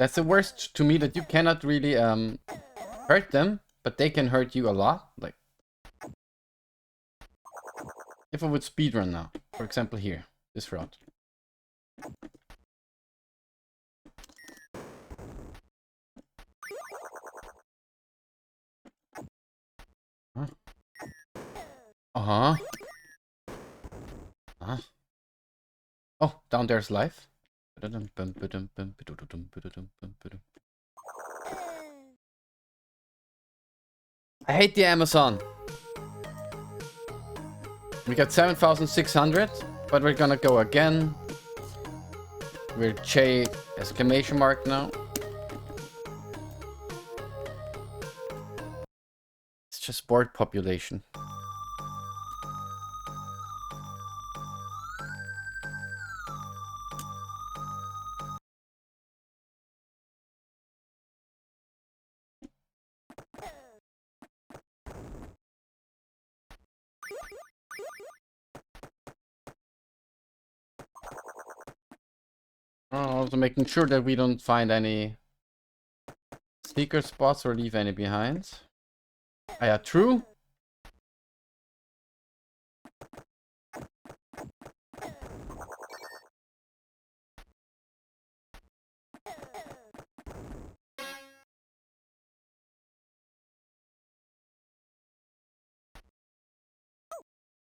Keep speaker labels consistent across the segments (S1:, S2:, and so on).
S1: That's the worst to me, that you cannot really hurt them, but they can hurt you a lot. Like, if I would speedrun now, for example here, this route. Huh? Uh-huh. Huh? Oh, down there's life. I hate the Amazon. We got 7,600, but we're gonna go again. We're J exclamation mark now. It's just board population. Also making sure that we don't find any sneaker spots or leave any behind. Ah, yeah, true.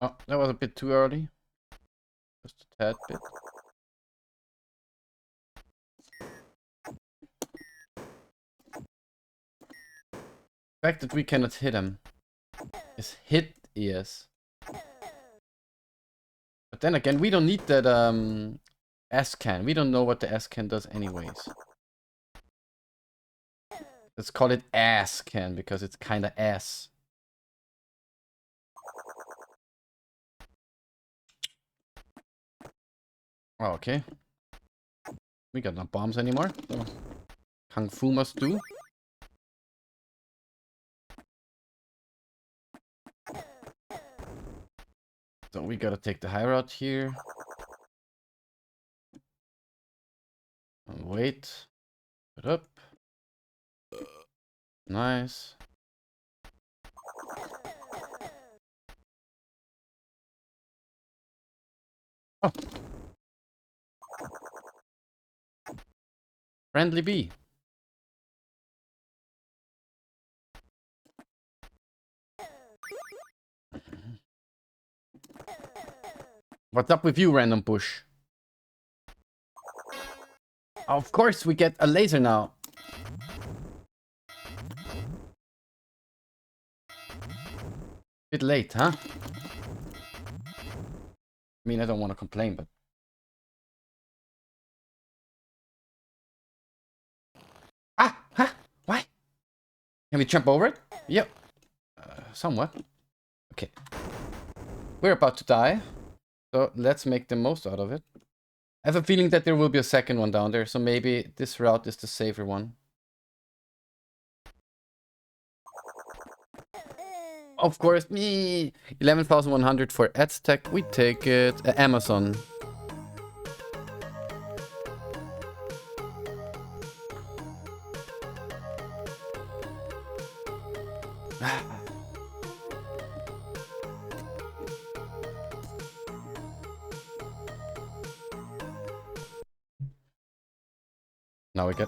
S1: Oh, that was a bit too early. Just a tad bit. The fact that we cannot hit him is hit ES. But then again, we don't need that S-can. We don't know what the S-can does anyways. Let's call it ass-can because it's kinda ass. Oh, okay. We got no bombs anymore. So Kung Fu must do. So we gotta take the high route here. And wait. Put up. Nice. Oh. Friendly bee. What's up with you, random bush? Of course, we get a laser now. Bit late, huh? I mean, I don't want to complain, but... Ah! Huh? Why? Can we jump over it? Yep. Somewhat. Okay. We're about to die. So let's make the most out of it. I have a feeling that there will be a second one down there, so maybe this route is the safer one. Of course, me 11,100 for Aztec. We take it. Amazon. Now we get